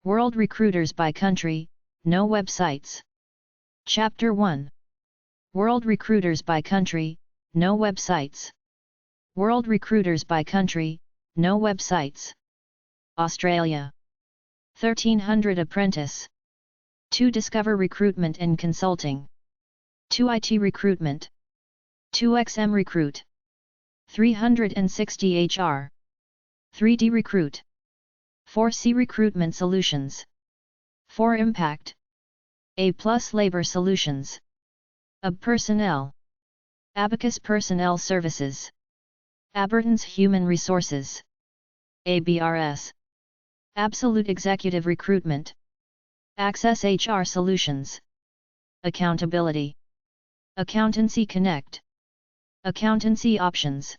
World Recruiters by Country, No Websites. Chapter 1. World Recruiters by Country, No Websites. World Recruiters by Country, No Websites. Australia. 1300 Apprentice. 2 Discover Recruitment and Consulting. 2 IT Recruitment. 2 XM Recruit. 360 HR. 3D Recruit. 4C Recruitment Solutions. 4 Impact. A+ Labor Solutions. epub Personnel. Abacus Personnel Services. Aberton's Human Resources. ABRS. Absolute Executive Recruitment. Access HR Solutions. Accountability. Accountancy Connect. Accountancy Options.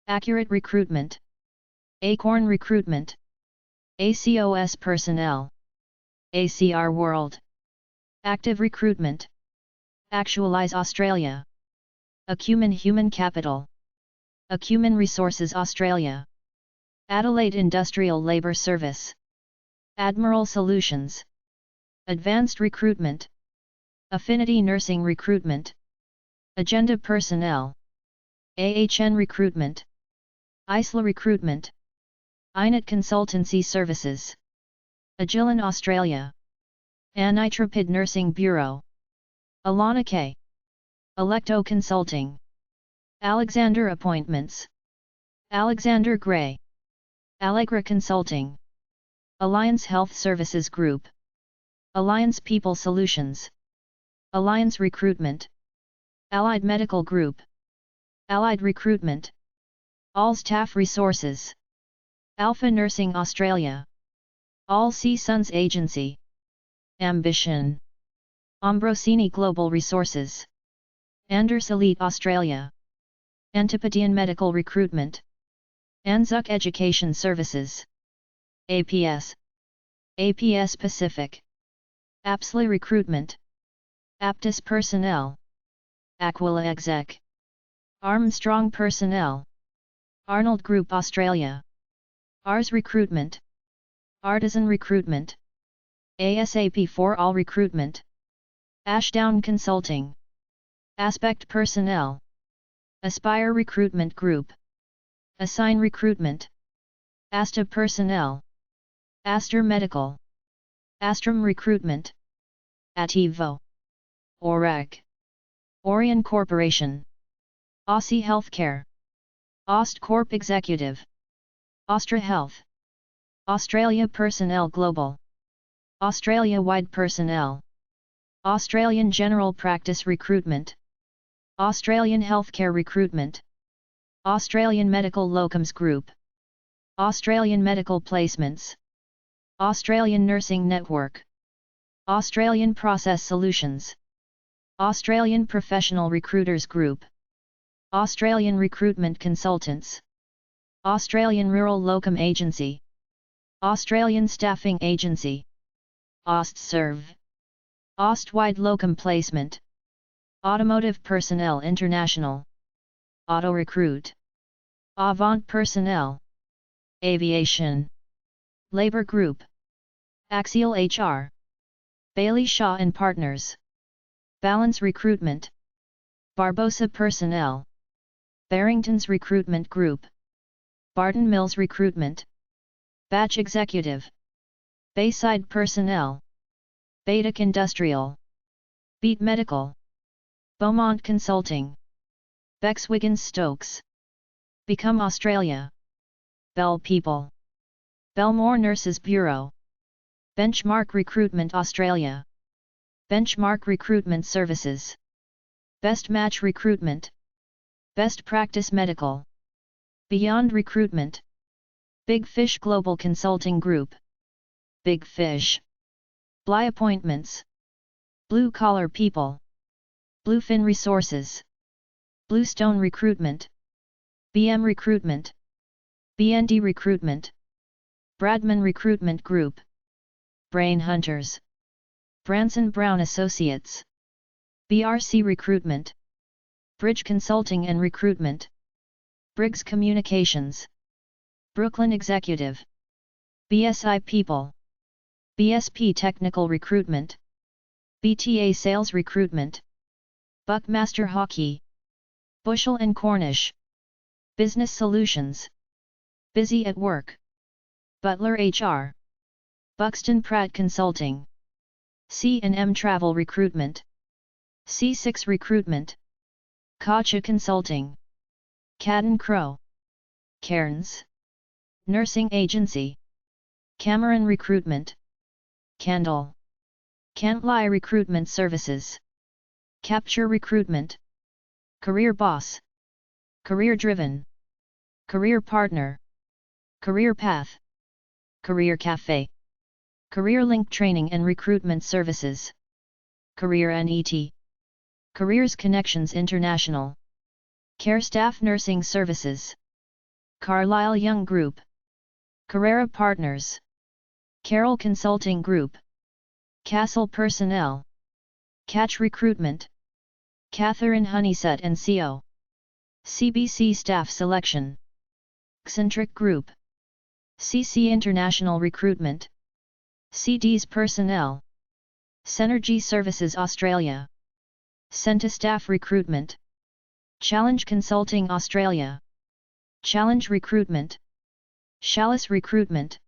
Accurate Recruitment. Acorn Recruitment. ACOS Personnel. ACR World. Active Recruitment. Actualize Australia. Acumen Human Capital. Acumen Resources Australia. Adelaide Industrial Labour Service. Admiral Solutions. Advanced Recruitment. Affinity Nursing Recruitment. Agenda Personnel. AHN Recruitment. ISLA Recruitment. INET Consultancy Services. Agilon Australia. Anitrapid Nursing Bureau. Alana K. Electo Consulting. Alexander Appointments. Alexander Gray. Allegra Consulting. Alliance Health Services Group. Alliance People Solutions. Alliance Recruitment. Allied Medical Group. Allied Recruitment. All Staff Resources. Alpha Nursing Australia. All Sea Sons Agency. Ambition. Ambrosini Global Resources. Anders Elite Australia. Antipodean Medical Recruitment. Anzac Education Services. APS. APS Pacific. APSLA Recruitment. Aptus Personnel. Aquila Exec. Armstrong Personnel. Arnold Group Australia. ARS Recruitment. Artisan Recruitment. ASAP for All Recruitment. Ashdown Consulting. Aspect Personnel. Aspire Recruitment Group. Assign Recruitment. Asta Personnel. Aster Medical. Astrum Recruitment. Ativo. OREC. Orion Corporation. Aussie Healthcare. Ostcorp Executive. Austra Health. Australia Personnel Global. Australia-wide Personnel. Australian General Practice Recruitment. Australian Healthcare Recruitment. Australian Medical Locums Group. Australian Medical Placements. Australian Nursing Network. Australian Process Solutions. Australian Professional Recruiters Group. Australian Recruitment Consultants. Australian Rural Locum Agency. Australian Staffing Agency. AustServe. Austwide Locum Placement. Automotive Personnel International. Auto Recruit. Avant Personnel. Aviation. Labour Group. Axial HR. Bailey Shaw and Partners. Balance Recruitment. Barbosa Personnel. Barrington's Recruitment Group. Barton Mills Recruitment. Batch Executive. Bayside Personnel. Baitic Industrial. Beat Medical. Beaumont Consulting. Bex Wiggins Stokes. Become Australia. Bell People. Belmore Nurses Bureau. Benchmark Recruitment Australia. Benchmark Recruitment Services. Best Match Recruitment. Best Practice Medical. Beyond Recruitment. Big Fish Global Consulting Group. Big Fish. Bly Appointments. Blue Collar People. Bluefin Resources. Bluestone Recruitment. BM Recruitment. BND Recruitment. Bradman Recruitment Group. Brain Hunters. Branson Brown Associates. BRC Recruitment. Bridge Consulting and Recruitment. Briggs Communications. Brooklyn Executive. BSI People. BSP Technical Recruitment, BTA Sales Recruitment, Buckmaster Hockey, Bushel and Cornish, Business Solutions, Busy at Work, Butler HR, Buxton Pratt Consulting, C&M Travel Recruitment, C6 Recruitment, Kacha Consulting, Cadden Crow, Cairns, Nursing Agency, Cameron Recruitment, Candle, Cantley Recruitment Services, Capture Recruitment, Career Boss, Career Driven, Career Partner, Career Path, Career Cafe, Career Link Training and Recruitment Services, Career NET, Careers Connections International, Care Staff Nursing Services, Carlisle Young Group, Carrera Partners, Carroll Consulting Group, Castle Personnel, Catch Recruitment, Catherine Honeysett and CO, CBC Staff Selection, Eccentric Group, CC International Recruitment, CD's Personnel, Synergy Services Australia, Centa Staff Recruitment, Challenge Consulting Australia, Challenge Recruitment, Chalice Recruitment,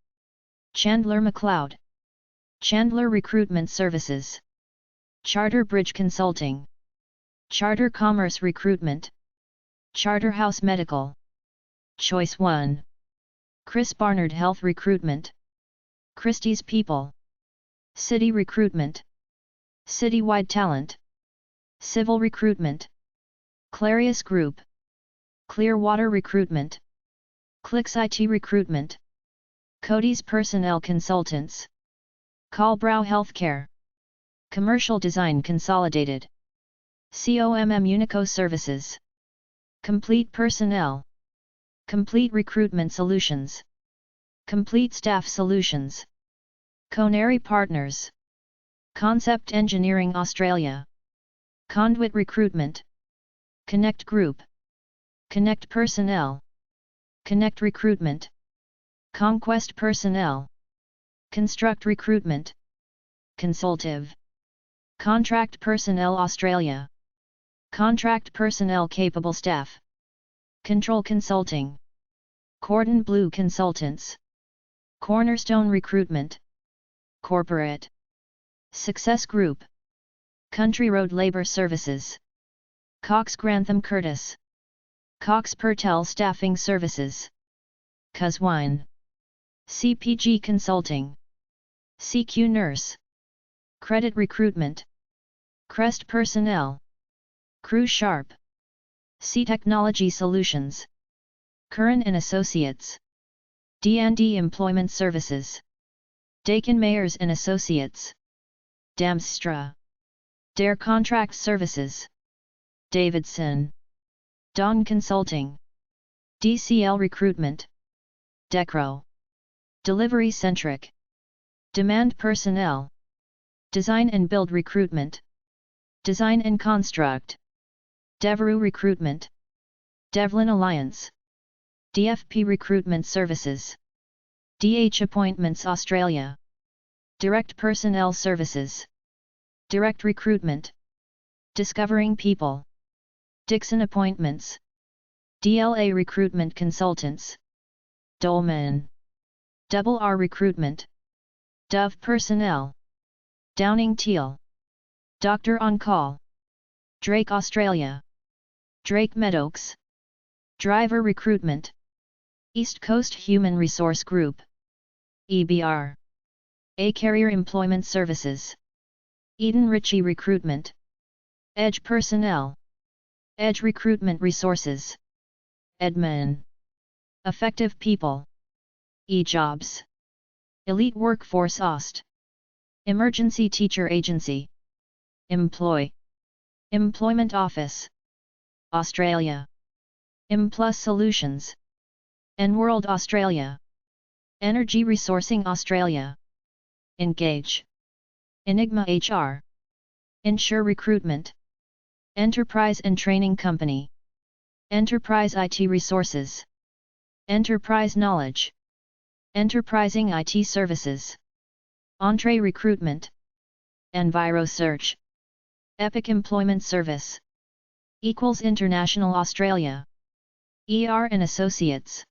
Chandler McLeod, Chandler Recruitment Services, Charter Bridge Consulting, Charter Commerce Recruitment, Charterhouse Medical, Choice 1, Chris Barnard Health Recruitment, Christie's People, City Recruitment, Citywide Talent, Civil Recruitment, Clarius Group, Clearwater Recruitment, Clicks IT Recruitment, Cody's Personnel Consultants, Callbrow Healthcare, Commercial Design Consolidated, COMM Unico Services, Complete Personnel, Complete Recruitment Solutions, Complete Staff Solutions, Conary Partners, Concept Engineering Australia, Conduit Recruitment, Connect Group, Connect Personnel, Connect Recruitment, Conquest Personnel, Construct Recruitment, Consultive, Contract Personnel Australia, Contract Personnel Capable Staff, Control Consulting, Cordon Bleu Consultants, Cornerstone Recruitment, Corporate, Success Group, Country Road Labour Services, Cox Grantham Curtis, Cox Pertel Staffing Services, Cuswine, CPG Consulting, CQ Nurse, Credit Recruitment, Crest Personnel, Crew Sharp, C Technology Solutions, Curran and Associates, D&D Employment Services, Dakin Mayers and Associates, Damstra, Dare Contract Services, Davidson, Dawn Consulting, DCL Recruitment, Decro, Delivery Centric, Demand Personnel, Design and Build Recruitment, Design and Construct, Devereux Recruitment, Devlin Alliance, DFP Recruitment Services, DH Appointments Australia, Direct Personnel Services, Direct Recruitment, Discovering People, Dixon Appointments, DLA Recruitment Consultants, Dolman, Double R Recruitment, Dove Personnel, Downing Teal, Doctor On Call, Drake Australia, Drake Meadows, Driver Recruitment, East Coast Human Resource Group, EBR, A Carrier Employment Services, Eden Ritchie Recruitment, Edge Personnel, Edge Recruitment Resources, Edman, Effective People, eJobs, Elite Workforce Aust, Emergency Teacher Agency, Employ, Employment Office, Australia, Implus Solutions, Enworld Australia, Energy Resourcing Australia, Engage, Enigma HR, Ensure Recruitment, Enterprise and Training Company, Enterprise IT Resources, Enterprise Knowledge, Enterprising IT Services, Entree Recruitment, Enviro Search, Epic Employment Service, equals International Australia, ER and Associates,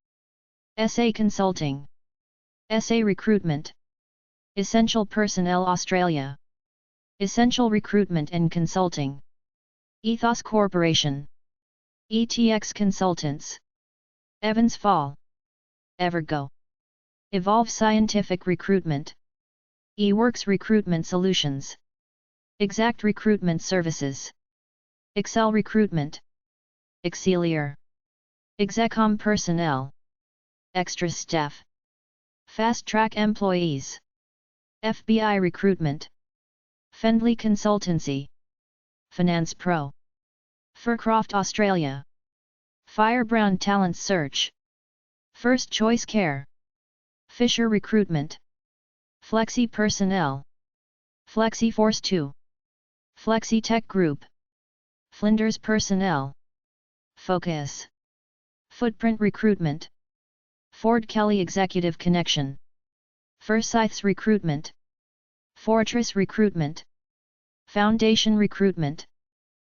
SA Consulting, SA Recruitment, Essential Personnel Australia, Essential Recruitment and Consulting, Ethos Corporation, ETX Consultants, Evans Fall, Evergo, Evolve Scientific Recruitment, eWorks Recruitment Solutions, Exact Recruitment Services, Excel Recruitment, Excelier, Execom Personnel, Extra Staff, Fast Track Employees, FBI Recruitment, Fendley Consultancy, Finance Pro, Furcroft Australia, Firebrand Talent Search, First Choice Care, Fisher Recruitment, Flexi Personnel, Flexi Force 2, Flexi Tech Group, Flinders Personnel, Focus, Footprint Recruitment, Ford Kelly Executive Connection, Forsyths Recruitment, Fortress Recruitment, Foundation Recruitment,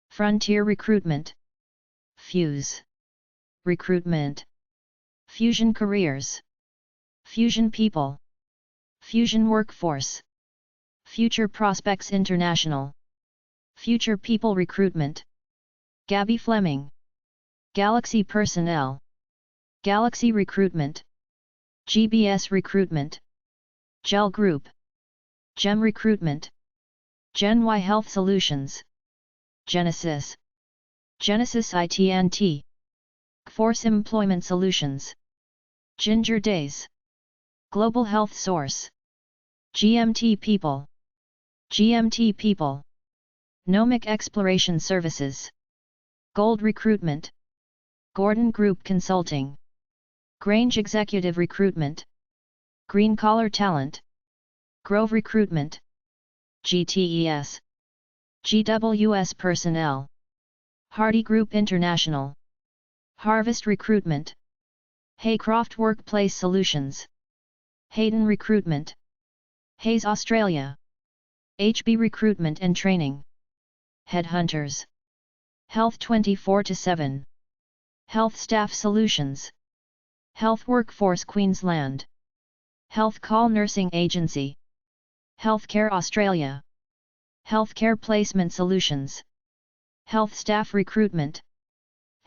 Frontier Recruitment, Fuse Recruitment, Fusion Careers, Fusion People, Fusion Workforce, Future Prospects International, Future People Recruitment, Gabby Fleming, Galaxy Personnel, Galaxy Recruitment, GBS Recruitment, Gel Group, GEM Recruitment, Gen Y Health Solutions, Genesis, Genesis IT&T, Force Employment Solutions, Ginger Days, Global Health Source, GMT People, GMT People, Nomic Exploration Services, Gold Recruitment, Gordon Group Consulting, Grange Executive Recruitment, Green Collar Talent, Grove Recruitment, GTES, GWS Personnel, Hardy Group International, Harvest Recruitment, Haycroft Workplace Solutions, Hayden Recruitment, Hayes Australia, HB Recruitment and Training, Headhunters, Health 24/7, Health Staff Solutions, Health Workforce Queensland, Health Call Nursing Agency, Healthcare Australia, Healthcare Placement Solutions, Health Staff Recruitment,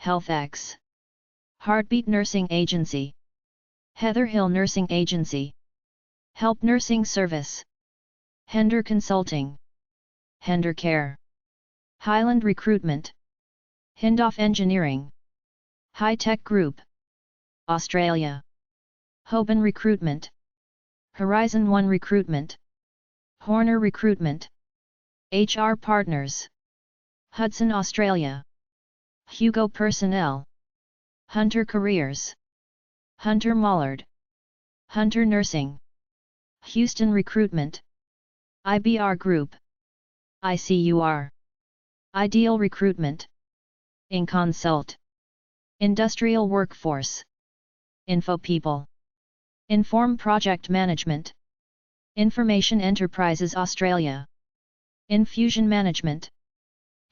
HealthX, Heartbeat Nursing Agency, Heather Hill Nursing Agency, Help Nursing Service, Hender Consulting, Hender Care, Highland Recruitment, Hindoff Engineering, High Tech Group, Australia, Hoban Recruitment, Horizon One Recruitment, Horner Recruitment, HR Partners, Hudson Australia, Hugo Personnel, Hunter Careers, Hunter Mollard, Hunter Nursing, Houston Recruitment, IBR Group, ICUR, Ideal Recruitment, InConsult, Industrial Workforce, InfoPeople, Inform Project Management, Information Enterprises Australia, Infusion Management,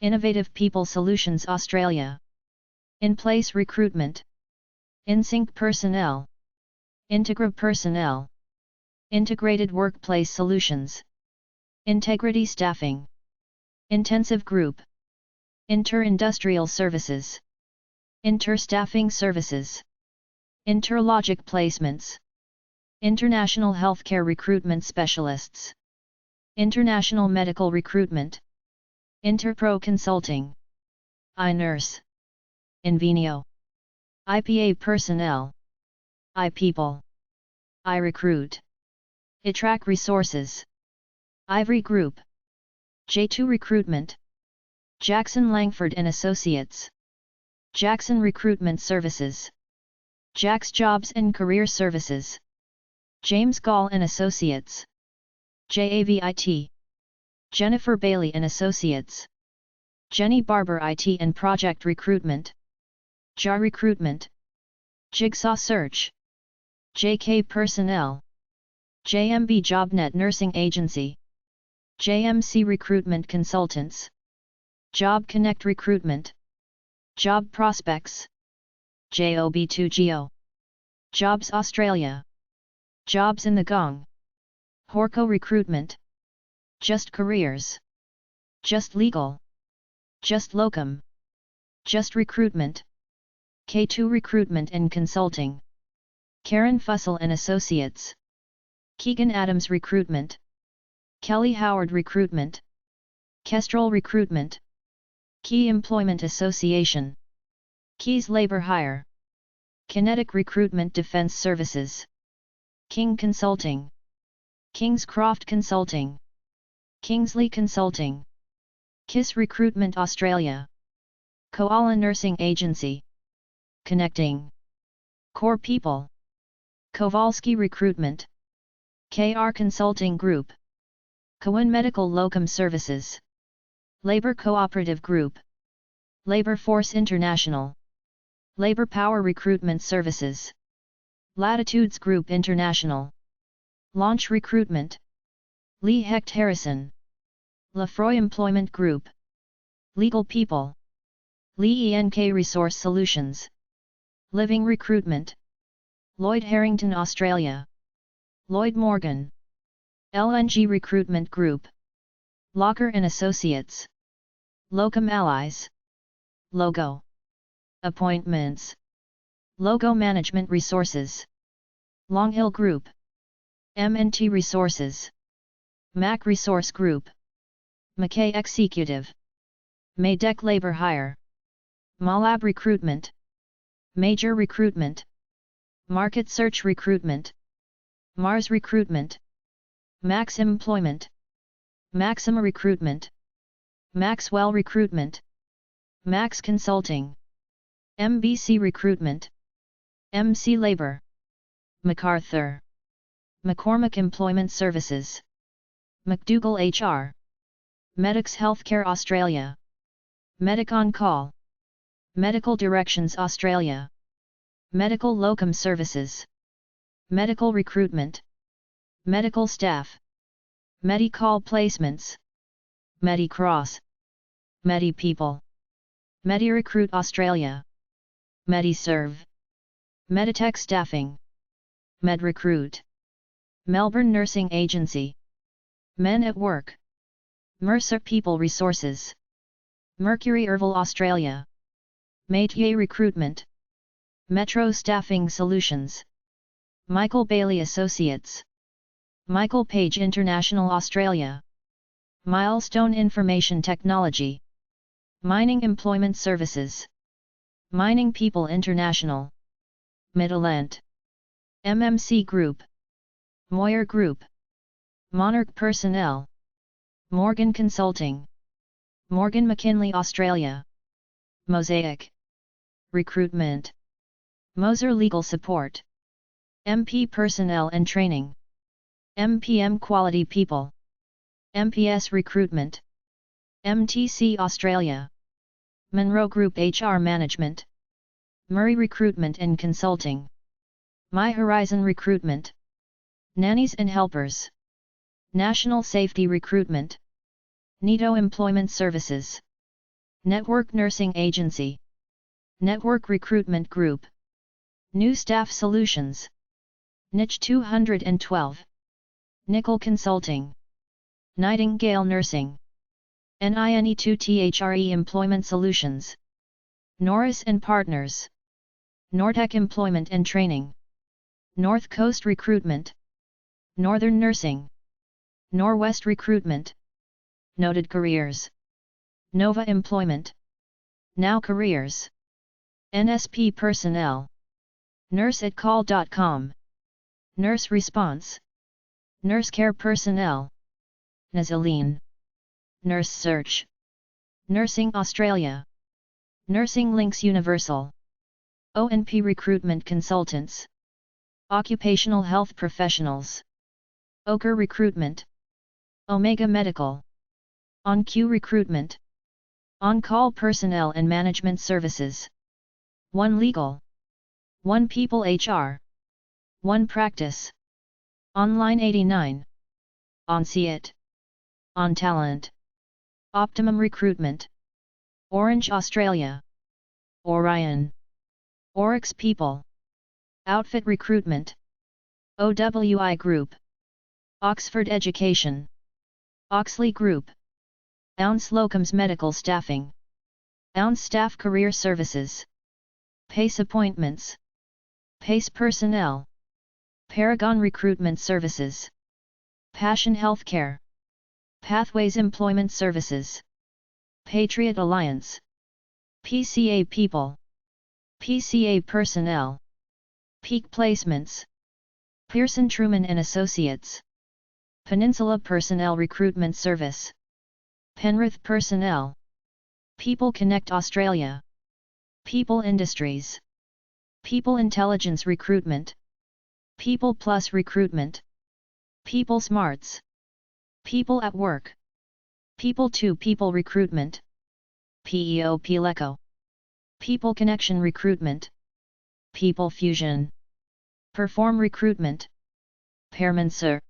Innovative People Solutions Australia, InPlace Recruitment, InSync Personnel, Integra Personnel, Integrated Workplace Solutions, Integrity Staffing, Intensive Group, Inter-Industrial Services, Inter-Staffing Services, Interlogic Placements, International Healthcare Recruitment Specialists, International Medical Recruitment, Interpro Consulting, iNurse, Invenio, IPA Personnel, iPeople, iRecruit, iTrack Resources, Ivory Group, J2 Recruitment, Jackson Langford and Associates, Jackson Recruitment Services, Jack's Jobs and Career Services, James Gall and Associates, JAVIT, Jennifer Bailey and Associates, Jenny Barber IT and Project Recruitment, JAR Recruitment, Jigsaw Search, JK Personnel, JMB JobNet Nursing Agency, JMC Recruitment Consultants, Job Connect Recruitment, Job Prospects, JOB2GO, Jobs Australia, Jobs in the Gong, Horco Recruitment, Just Careers, Just Legal, Just Locum, Just Recruitment, K2 Recruitment and Consulting, Karen Fussell and Associates, Keegan Adams Recruitment, Kelly Howard Recruitment, Kestrel Recruitment, Key Employment Association, Keys Labor Hire, Kinetic Recruitment Defense Services, King Consulting, Kingscroft Consulting, Kingsley Consulting, KISS Recruitment Australia, Koala Nursing Agency, Connecting, Core People, Kowalski Recruitment, KR Consulting Group, Cohen Medical Locum Services, Labor Cooperative Group, Labor Force International, Labor Power Recruitment Services, Latitudes Group International, Launch Recruitment, Lee Hecht Harrison, Lafroy Employment Group, Legal People, Lee ENK Resource Solutions, Living Recruitment, Lloyd Harrington Australia, Lloyd Morgan, LNG Recruitment Group, Locker and Associates, Locum Allies, Logo, Appointments, Logo Management Resources, Long Hill Group, MNT Resources, Mac Resource Group, McKay Executive, Maydec Labor Hire, Malab Recruitment, Major Recruitment, Market Search Recruitment, Mars Recruitment, Max Employment, Maxima Recruitment, Maxwell Recruitment, Max Consulting, MBC Recruitment, MC Labor, MacArthur, McCormick Employment Services, McDougall HR, Medics Healthcare Australia, Medic On Call, Medical Directions Australia, Medical Locum Services, Medical Recruitment, Medical Staff, Medi-Call Placements, Medi-Cross, Medi-People, Medi-Recruit Australia, Medi-Serve, Meditech Staffing, MedRecruit, Melbourne Nursing Agency, Men at Work, Mercer People Resources, Mercury Ervil Australia, Métier Recruitment, Metro Staffing Solutions, Michael Bailey Associates, Michael Page International Australia, Milestone Information Technology, Mining Employment Services, Mining People International, Midland, MMC Group, Moyer Group, Monarch Personnel, Morgan Consulting, Morgan McKinley Australia, Mosaic, Recruitment, Moser Legal Support, MP Personnel and Training, MPM Quality People, MPS Recruitment, MTC Australia, Monroe Group HR Management, Murray Recruitment and Consulting, My Horizon Recruitment, Nannies and Helpers, National Safety Recruitment, NITO Employment Services, Network Nursing Agency, Network Recruitment Group, New Staff Solutions, Niche 212, Nickel Consulting, Nightingale Nursing, NINE2THRE Employment Solutions, Norris and Partners, Nortec Employment and Training, North Coast Recruitment, Northern Nursing, Norwest Recruitment, Noted Careers, Nova Employment, Now Careers, NSP Personnel, NurseAtCall.com, Nurse Response, Nurse Care Personnel, Nazaline, Nurse Search, Nursing Australia, Nursing Links Universal, ONP Recruitment Consultants, Occupational Health Professionals, Ochre Recruitment, Omega Medical, On-Q Recruitment, On-Call Personnel and Management Services, One Legal, One People HR, One Practice, Online 89. On See It. On Talent. Optimum Recruitment. Orange Australia. Orion. Oryx People. Outfit Recruitment. OWI Group. Oxford Education. Oxley Group. Ounce Locums Medical Staffing. Ounce Staff Career Services. Pace Appointments. Pace Personnel. Paragon Recruitment Services. Passion Healthcare. Pathways Employment Services. Patriot Alliance. PCA People. PCA Personnel. Peak Placements. Pearson Truman and Associates. Peninsula Personnel Recruitment Service. Penrith Personnel. People Connect Australia. People Industries. People Intelligence Recruitment. People Plus Recruitment. People Smarts. People at Work. People to People Recruitment. PEO Pileco. People Connection Recruitment. People Fusion. Perform Recruitment. Permancer.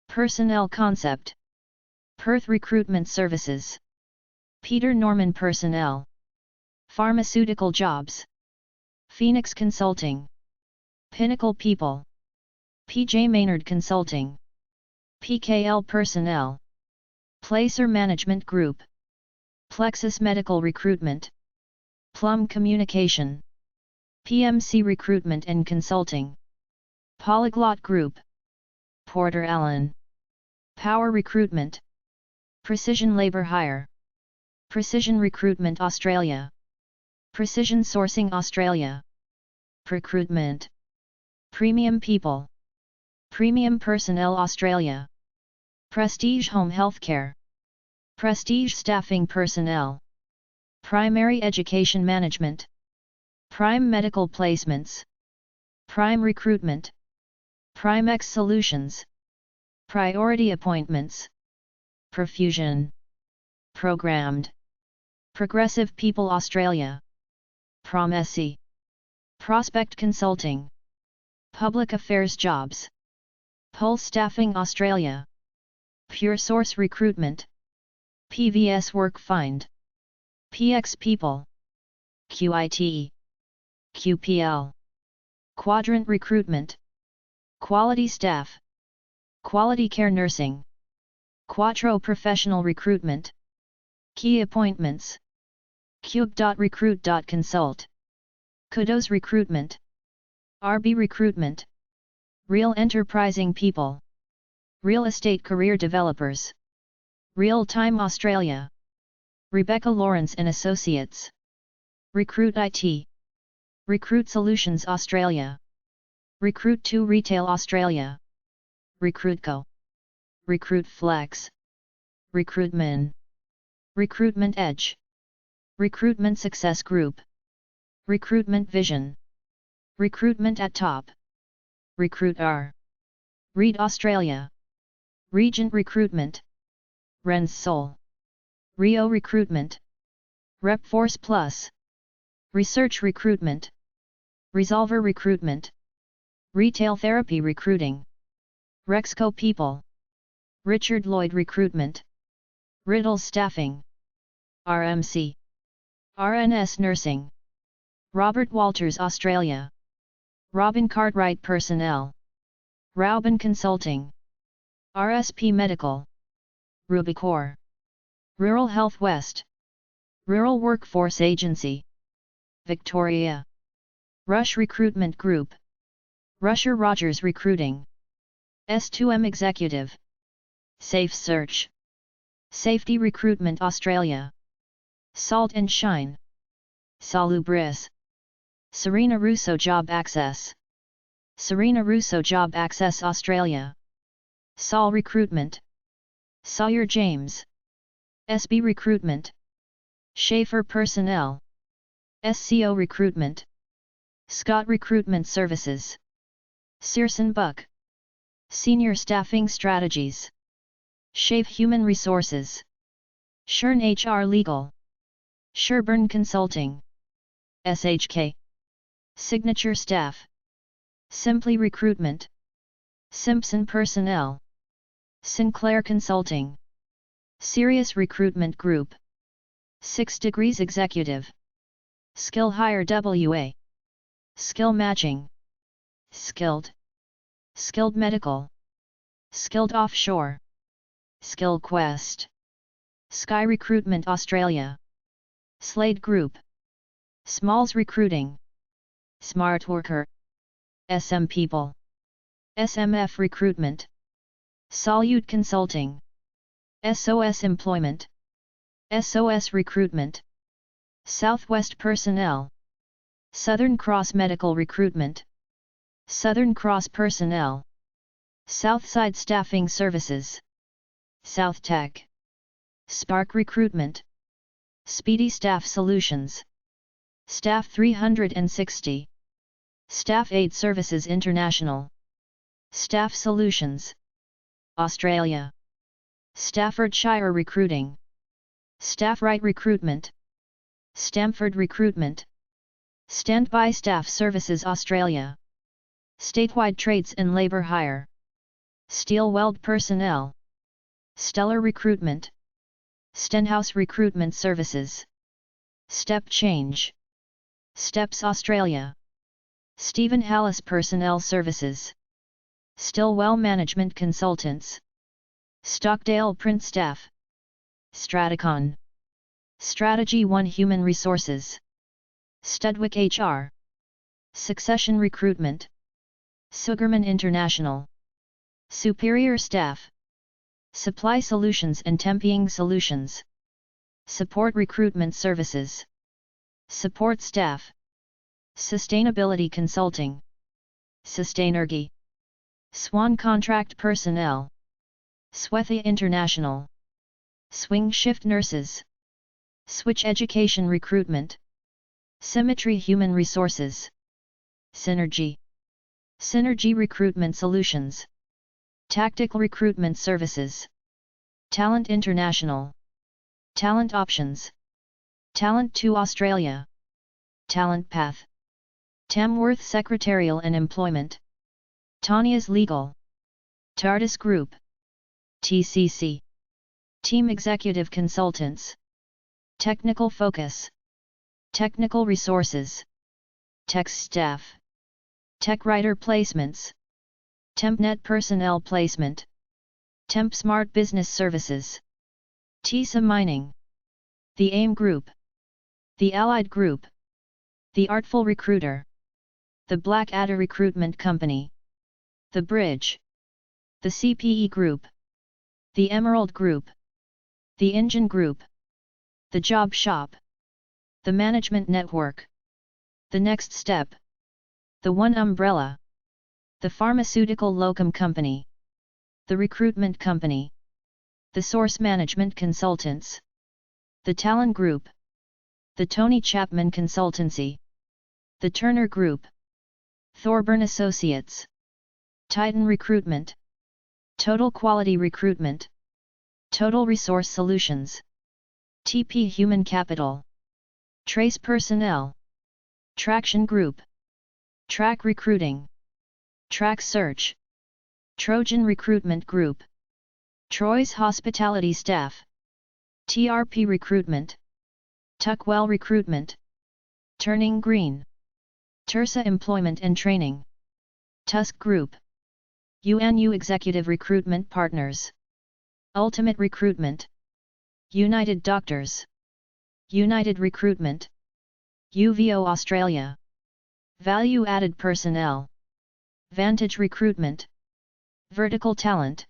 Personnel Concept. Perth Recruitment Services. Peter Norman Personnel. Pharmaceutical Jobs. Phoenix Consulting. Pinnacle People. PJ Maynard Consulting. PKL Personnel. Placer Management Group. Plexus Medical Recruitment. Plum Communication. PMC Recruitment and Consulting. Polyglot Group. Porter Allen. Power Recruitment. Precision Labor Hire. Precision Recruitment Australia. Precision Sourcing Australia. Recruitment. Premium People. Premium Personnel Australia. Prestige Home Healthcare. Prestige Staffing Personnel. Primary Education Management. Prime Medical Placements. Prime Recruitment. Primex Solutions. Priority Appointments. Profusion. Programmed. Progressive People Australia. Promesi. Prospect Consulting. Public Affairs Jobs. Pulse Staffing Australia. Pure Source Recruitment. PVS WorkFind. PX People. QIT. QPL. Quadrant Recruitment. Quality Staff. Quality Care Nursing. Quattro Professional Recruitment. Key Appointments. Cube.recruit.consult. Kudos Recruitment. RB Recruitment. Real Enterprising People. Real Estate Career Developers. Real Time Australia. Rebecca Lawrence and Associates. Recruit IT. Recruit Solutions Australia. Recruit 2 Retail Australia. Recruitco. Recruit Flex. Recruitmin. Recruitment Edge. Recruitment Success Group. Recruitment Vision. Recruitment at Top. Recruit R. Read Australia. Regent Recruitment. Ren's Soul. Rio Recruitment. RepForce Plus. Research Recruitment. Resolver Recruitment. Retail Therapy Recruiting. Rexco People. Richard Lloyd Recruitment. Riddle Staffing. RMC. RNS Nursing. Robert Walters Australia. Robin Cartwright Personnel. Rauben Consulting. RSP Medical. Rubicor. Rural Health West. Rural Workforce Agency. Victoria. Rush Recruitment Group. Rusher Rogers Recruiting. S2M Executive. Safe Search. Safety Recruitment Australia. Salt and Shine. Salubris. Serena Russo Job Access. Serena Russo Job Access Australia. Sol Recruitment. Sawyer James. SB Recruitment. Schaefer Personnel. SCO Recruitment. Scott Recruitment Services. Searson Buck. Senior Staffing Strategies. Shave Human Resources. Shern HR Legal. Sherburne Consulting. SHK. Signature Staff. Simply Recruitment. Simpson Personnel. Sinclair Consulting. Sirius Recruitment Group. 6 Degrees Executive. Skill Hire WA. Skill Matching. Skilled. Skilled Medical. Skilled Offshore. Skill Quest. Sky Recruitment Australia. Slade Group. Smalls Recruiting. Smart Worker. SM People. SMF Recruitment. Solute Consulting. SOS Employment. SOS Recruitment. Southwest Personnel. Southern Cross Medical Recruitment. Southern Cross Personnel. Southside Staffing Services. South Tech. Spark Recruitment. Speedy Staff Solutions. Staff 360. Staff Aid Services International. Staff Solutions. Australia. Staffordshire Recruiting. Staffright Recruitment. Stamford Recruitment. Standby Staff Services Australia. Statewide Trades and Labour Hire. Steel Weld Personnel. Stellar Recruitment. Stenhouse Recruitment Services. Step Change. Steps Australia. Stephen Hallis Personnel Services. Stillwell Management Consultants. Stockdale Print Staff. Straticon. Strategy 1 Human Resources. Studwick HR. Succession Recruitment. Sugarman International. Superior Staff. Supply Solutions and Temping Solutions. Support Recruitment Services. Support Staff. Sustainability Consulting. Sustainergy. Swan Contract Personnel. Swethia International. Swing Shift Nurses. Switch Education Recruitment. Symmetry Human Resources. Synergy. Synergy Recruitment Solutions. Tactical Recruitment Services. Talent International. Talent Options. Talent to Australia. Talent Path. Tamworth Secretarial and Employment. Tanya's Legal. TARDIS Group. TCC. Team Executive Consultants. Technical Focus. Technical Resources. Tech Staff. Tech Writer Placements. TempNet Personnel Placement. Temp Smart Business Services. TISA Mining. The AIM Group. The Allied Group. The Artful Recruiter. The Blackadder Recruitment Company. The Bridge. The CPE Group. The Emerald Group. The Engine Group. The Job Shop. The Management Network. The Next Step. The One Umbrella. The Pharmaceutical Locum Company. The Recruitment Company. The Source Management Consultants. The Talon Group. The Tony Chapman Consultancy. The Turner Group. Thorburn Associates. Titan Recruitment. Total Quality Recruitment. Total Resource Solutions. TP Human Capital. Trace Personnel. Traction Group. Track Recruiting. Track Search. Trojan Recruitment Group. Troy's Hospitality Staff. TRP Recruitment. Tuckwell Recruitment. Turning Green. Tersa Employment and Training. Tusk Group. UNU Executive Recruitment Partners. Ultimate Recruitment. United Doctors. United Recruitment. UVO Australia. Value Added Personnel. Vantage Recruitment. Vertical Talent.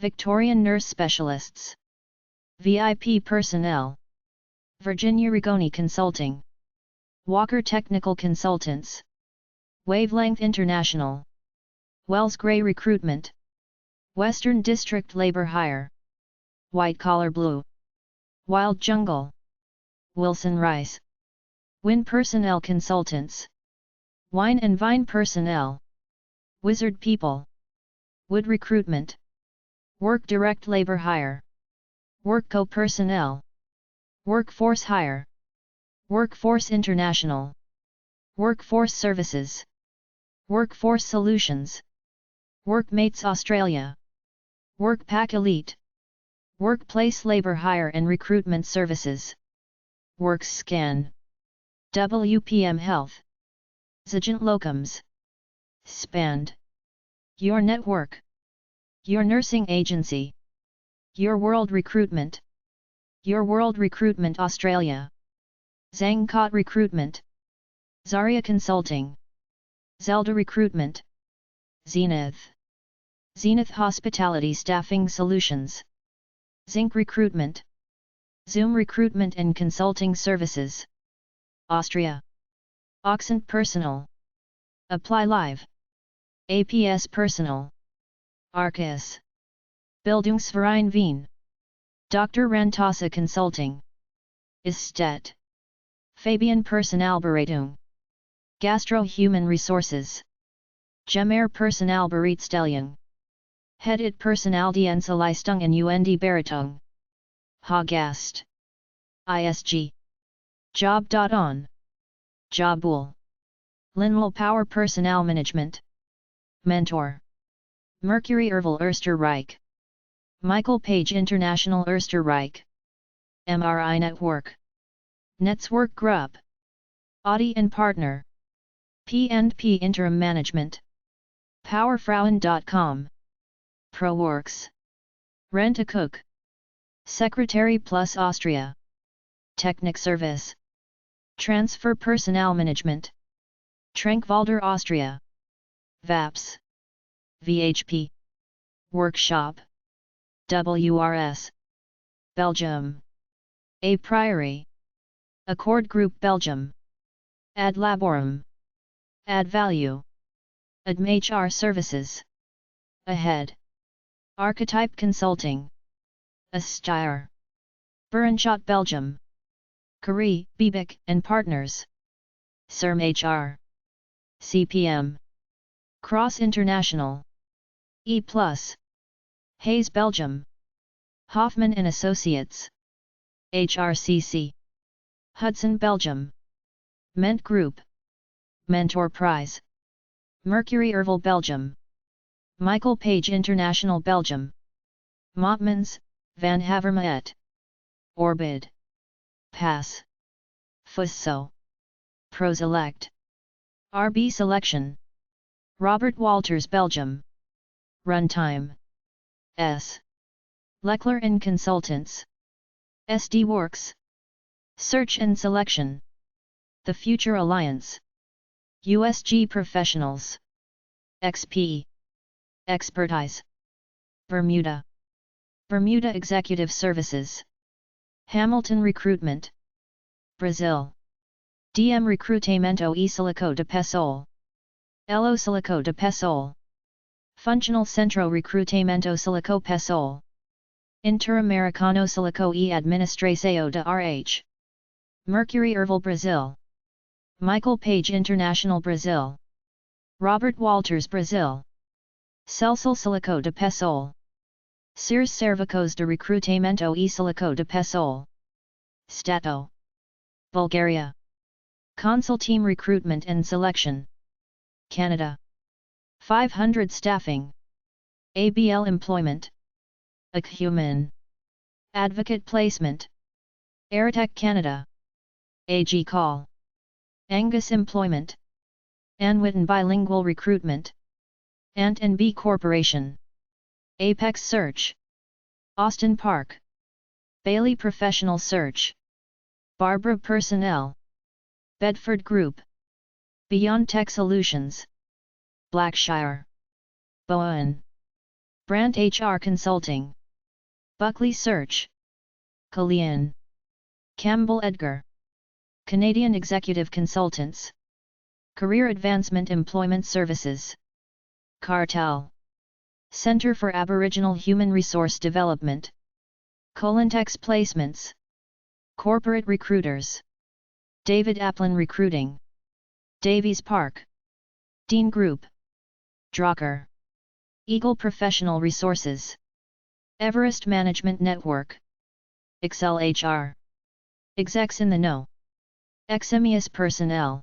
Victorian Nurse Specialists. VIP Personnel. Virginia Rigoni Consulting. Walker Technical Consultants. Wavelength International. Wells Gray Recruitment. Western District Labor Hire. White Collar Blue. Wild Jungle. Wilson Rice. Win Personnel Consultants. Wine and Vine Personnel. Wizard People. Wood Recruitment. Work Direct Labor Hire. Workco Personnel. Workforce Hire. Workforce International. Workforce Services. Workforce Solutions. Workmates Australia. Workpack Elite. Workplace Labour Hire and Recruitment Services. WorkScan. WPM Health. Zagent Locums. Spand. Your Network. Your Nursing Agency. Your World Recruitment. Your World Recruitment Australia. Zangkot Recruitment. Zarya Consulting. Zelda Recruitment. Zenith. Zenith Hospitality Staffing Solutions. Zinc Recruitment. Zoom Recruitment and Consulting Services. Austria. Oxent Personal. Apply Live. APS Personal. Arcus. Bildungsverein Wien. Dr. Rantasa Consulting. Istet. Fabian Personalberatung. Gastro Human Resources. Gemer Personalbereitstellung. Het Personaldienstleistung en UND-Beratung. Hagast. ISG. Job.on. Jobbool. Linwell Power Personnel Management. Mentor. Mercury Erval Österreich. Michael Page International Österreich. MRI Network. Netzwerk Group. Audi and Partner. P&P Interim Management. Powerfrauen.com. ProWorks. Rent-A-Cook. Secretary Plus Austria. Technic Service. Transfer Personnel Management. Trenkwalder Austria. VAPS. VHP. Workshop. WRS. Belgium. A priori. Accord Group Belgium. Ad Laborum. Add Value. ADM HR Services. Ahead. Archetype Consulting. Astyre. Berenschot Belgium. Curie, Bibic and Partners. CERM HR. CPM. Cross International. E+. Hayes Belgium. Hoffman and Associates. HRCC. Hudson Belgium. Ment Group. Mentor Prize. Mercury Erval Belgium. Michael Page International Belgium. Motmans, Van Havermaet. Orbid. Pass. Fusso. ProSelect. RB Selection. Robert Walters Belgium. Runtime. S. Leckler and Consultants. SD Works. Search and Selection. The Future Alliance. USG Professionals. XP. Expertise. Bermuda. Bermuda Executive Services. Hamilton Recruitment. Brazil. DM Recrutamento e Silico de Pessoal. Elo Silico de Pessoal. Funcional Centro Recrutamento Silico Pessoal. Interamericano Silico e Administração de RH. Mercury Erval Brazil. Michael Page International Brazil. Robert Walters Brazil. Celsil Silico de Pessoal. Sears Servicos de Recrutamento e Silico de Pessoal. Stato. Bulgaria. Consul Team Recruitment and Selection. Canada. 500 Staffing. ABL Employment. Acumen. Advocate Placement. Aerotech Canada. AG Call. Angus Employment. Anwitten Bilingual Recruitment. Ant & B Corporation. Apex Search. Austin Park. Bailey Professional Search. Barbara Personnel. Bedford Group. Beyond Tech Solutions. Blackshire. Bowen. Brandt HR Consulting. Buckley Search. Colleen. Campbell Edgar. Canadian Executive Consultants. Career Advancement Employment Services. Cartel. Centre for Aboriginal Human Resource Development. Colintex Placements. Corporate Recruiters. David Applin Recruiting. Davies Park. Dean Group. Drucker. Eagle Professional Resources. Everest Management Network. Excel HR. Execs in the Know. Exemius Personnel.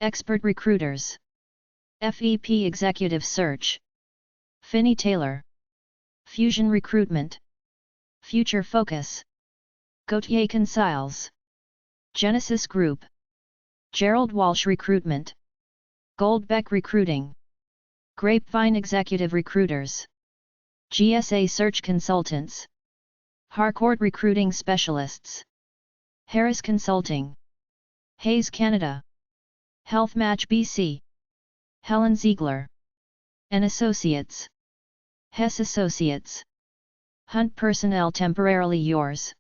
Expert Recruiters. FEP Executive Search. Finney Taylor. Fusion Recruitment. Future Focus. Gautier Consiles. Genesis Group. Gerald Walsh Recruitment. Goldbeck Recruiting. Grapevine Executive Recruiters. GSA Search Consultants. Harcourt Recruiting Specialists. Harris Consulting. Hayes Canada. Health Match BC. Helen Ziegler. and Associates. Hess Associates. Hunt Personnel Temporarily Yours.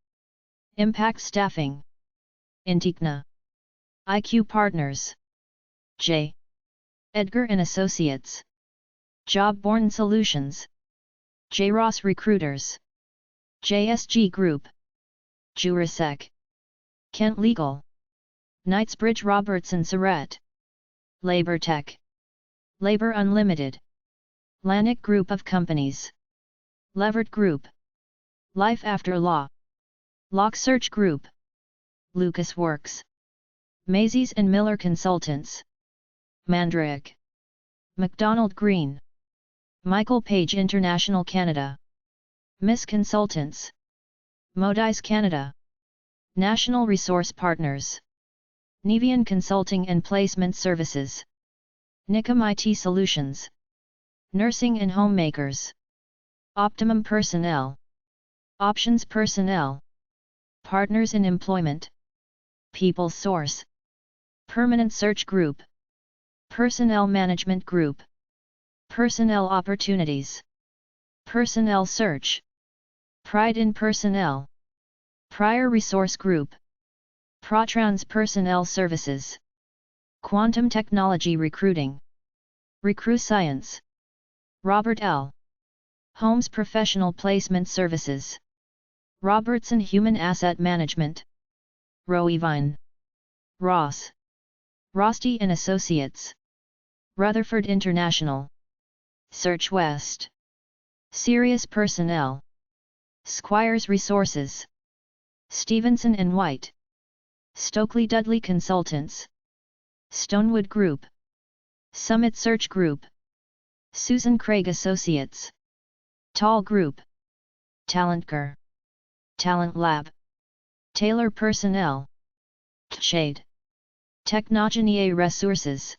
Impact Staffing. Intigna. IQ Partners. J. Edgar and Associates. Jobborn Solutions. J. Ross Recruiters. JSG Group. Jurasec. Kent Legal. Knightsbridge Robertson Surratt. Labor Tech. Labor Unlimited. Lanick Group of Companies. Levert Group. Life After Law. Lock Search Group. Lucas Works. Mazeys and Miller Consultants. Mandrake. MacDonald Green. Michael Page International Canada. Miss Consultants. Modis Canada. National Resource Partners. Nevian Consulting and Placement Services. Nicom IT Solutions. Nursing and Homemakers. Optimum Personnel. Options Personnel. Partners in Employment. People Source. Permanent Search Group. Personnel Management Group. Personnel Opportunities. Personnel Search. Pride in Personnel. Prior Resource Group. Protrans Personnel Services. Quantum Technology Recruiting. Recruit Science. Robert L. Holmes Professional Placement Services. Robertson Human Asset Management. Roevine. Ross. Rosti and Associates. Rutherford International. Search West. Sirius Personnel. Squires Resources. Stevenson and White. Stokely Dudley Consultants. Stonewood Group. Summit Search Group. Susan Craig Associates. Tall Group. Talentcare. Talent Lab. Taylor Personnel. Shade. Technogenie Resources.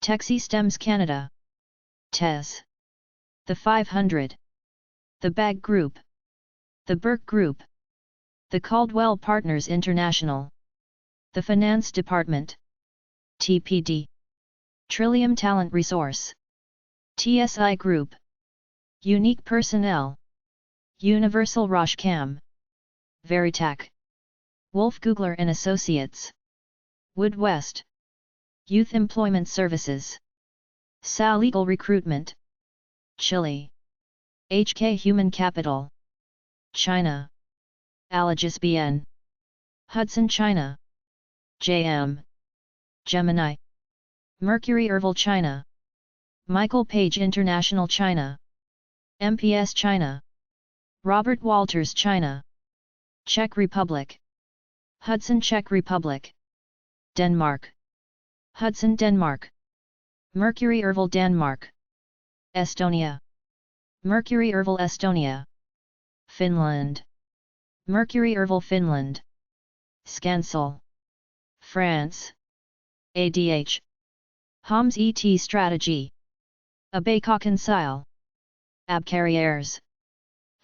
Texsystems Canada. TES. The 500. The Bag Group. The Burke Group. The Caldwell Partners International. The Finance Department. TPD. Trillium Talent Resource. TSI Group. Unique Personnel. Universal Roshcam. Veritac. Wolf Googler and Associates. Wood West. Youth Employment Services. Sal Legal Recruitment. Chile. HK Human Capital. China. Allegis BN. Hudson China. JM. Gemini. Mercury Ervil China. Michael Page International China. MPS China. Robert Walters China. Czech Republic. Hudson Czech Republic. Denmark. Hudson Denmark. Mercury Ervil Denmark. Estonia. Mercury Ervil Estonia. Finland. Mercury Ervil Finland. Scansel. France. ADH. Homs ET Strategy. Abaca Consile. Abcarriers.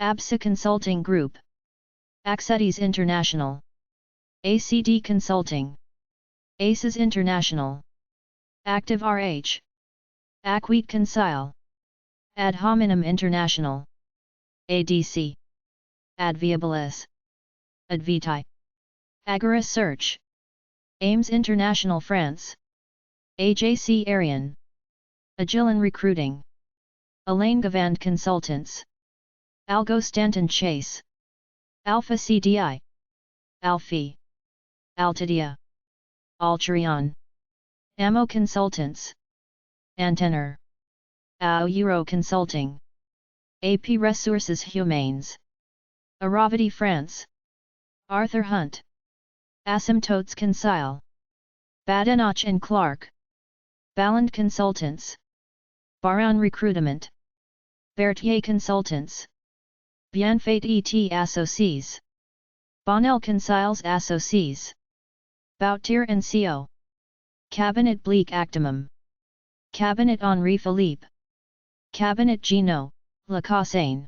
ABSA Consulting Group. Accetis International. ACD Consulting. ACES International. Active RH. Acqueat Consile. Ad hominem International. ADC. Adviabilis. Adviti. Agora Search. Ames International France. AJC Arian. Agilon Recruiting. Elaine Gavand Consultants. Algo Stanton Chase. Alpha CDI. Alfie. Altidia. Altrion. Ammo Consultants. Antenor. AO Euro Consulting. AP Resources Humaines. Aravati France. Arthur Hunt. Asymptotes Consile. Badenoch and Clark. Balland Consultants. Baron Recruitment. Berthier Consultants. Bienfait et Associés. Bonnel Consiles Associés. Boutier and Co. Cabinet Bleak Actimum. Cabinet Henri Philippe. Cabinet Gino, La Cassagne.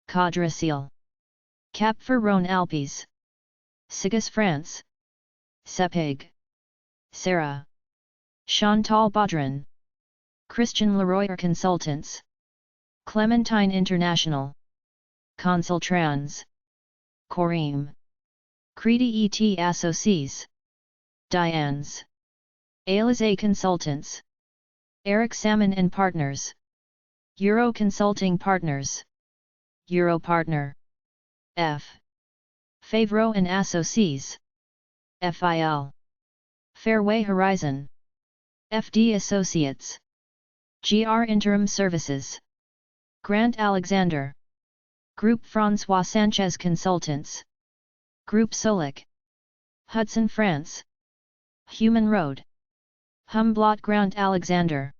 Cadrecil. Cap for Rhône Alpes. Sigus France. Sepig. Sarah. Chantal Baudrin. Christian Leroy Consultants. Clementine International. Consultrans. Corim. Credi et Associés. Diane's. Alizé Consultants. Eric Salmon and Partners. Euro Consulting Partners. Europartner. F. Favreau and Associés. FIL. Fairway Horizon. FD Associates. GR Interim Services. Grant Alexander. Group François Sanchez Consultants. Group Solic. Hudson France. Human Road. Humblot Grant Alexander.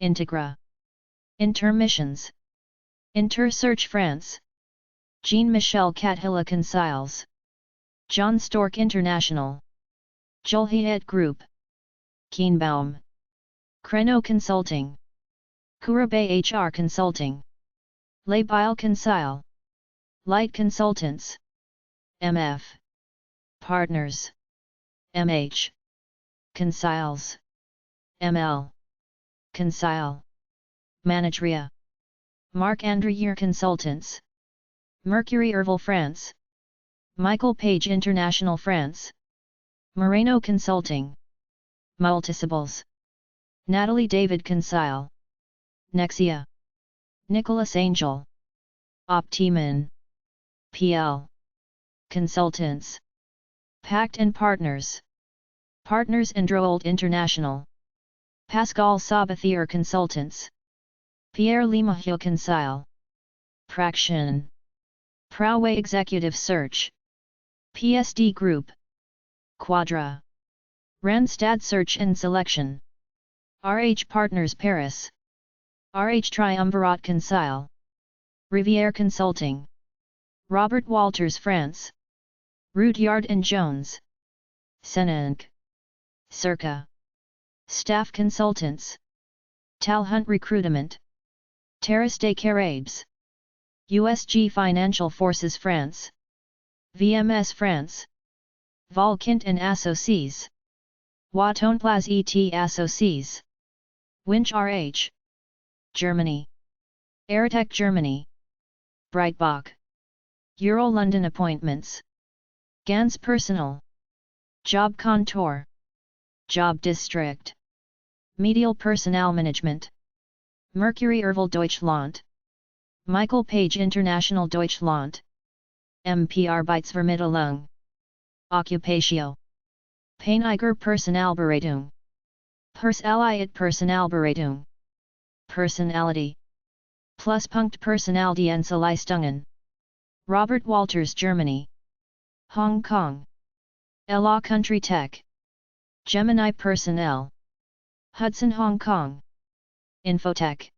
Integra. Intermissions. Intersearch France. Jean-Michel Cathilla Consiles. John Stork International. Joliet Group. Kienbaum. Creno Consulting. Courabay HR Consulting. Labile Consile. Light Consultants. MF. Partners. MH. Consiles. ML. Consile. Managria. Marc Andrier Consultants. Mercury Ervil France. Michael Page International France. Moreno Consulting. Multisibles. Natalie David Consile. Nexia. Nicholas Angel. Optiman. PL. Consultants. Pact and Partners. Partners Androld International. Pascal Sabatier Consultants. Pierre Limahio Consile. Praction. Proway Executive Search. PSD Group. Quadra. Randstad Search and Selection. RH Partners Paris. RH Triumvirat Consile. Rivière Consulting. Robert Walters France. Rudyard and Jones. Senenc. Circa. Staff Consultants. Talhunt Recruitment. Terrace des Caribes. USG Financial Forces France. VMS France. Volkint and Associés. Watonplaz et Associés. Winch RH. Germany. Airtech Germany. Breitbach. Euro London Appointments. Gans Personal. Job Contour. Job District. Medial Personnel Management. Mercury Ervil Deutschland. Michael Page International Deutschland. MP Arbeitsvermittlung. Occupatio. Peiniger Personalberatung. Persaliat Personalberatung. Personality. Pluspunkt Personaldienstleistungen. Robert Walters Germany. Hong Kong. Ella Country Tech. Gemini Personnel. Hudson Hong Kong. Infotech.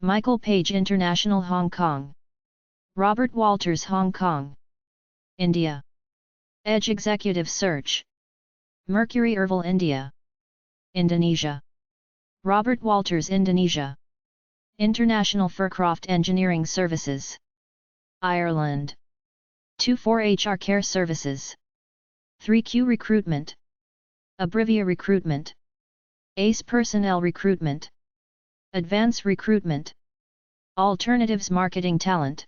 Michael Page International Hong Kong. Robert Walters Hong Kong. India. Edge Executive Search. Mercury Ervil India. Indonesia. Robert Walters Indonesia. International Furcroft Engineering Services. Ireland. 24HR Care Services. 3Q Recruitment. Abrivia Recruitment. ACE Personnel Recruitment. Advance Recruitment. Alternatives Marketing Talent.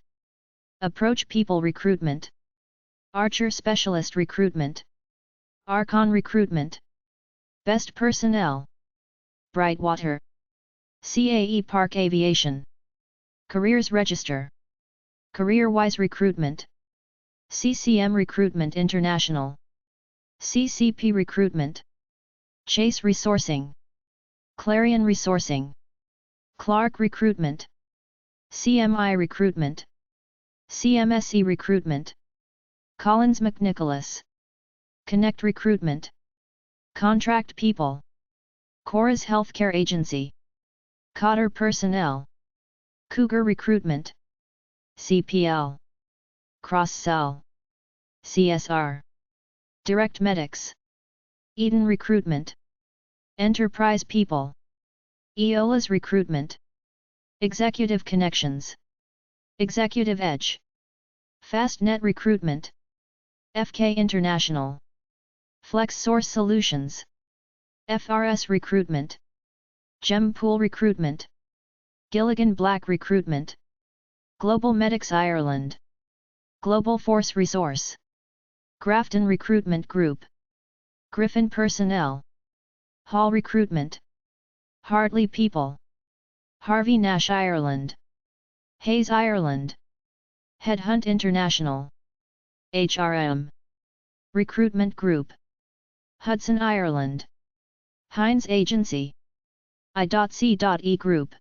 Approach People Recruitment. Archer Specialist Recruitment. Archon Recruitment. Best Personnel. Brightwater. CAE Park Aviation. Careers Register. CareerWise Recruitment. CCM Recruitment International. CCP Recruitment. Chase Resourcing. Clarion Resourcing. Clark Recruitment. CMI Recruitment. CMSE Recruitment. Collins McNicholas. Connect Recruitment. Contract People. Cora's Healthcare Agency. Cotter Personnel. Cougar Recruitment, CPL, Cross-Sell, CSR, Direct Medics, Eden Recruitment, Enterprise People, EOLA's Recruitment, Executive Connections, Executive Edge, FastNet Recruitment, FK International, Flex Source Solutions, FRS Recruitment, Gempool Recruitment, Gilligan Black Recruitment, Global Medics Ireland, Global Force Resource, Grafton Recruitment Group, Griffin Personnel, Hall Recruitment, Hardley People, Harvey Nash Ireland, Hayes Ireland, Headhunt International, HRM, Recruitment Group, Hudson Ireland, Heinz Agency, I.C.E Group,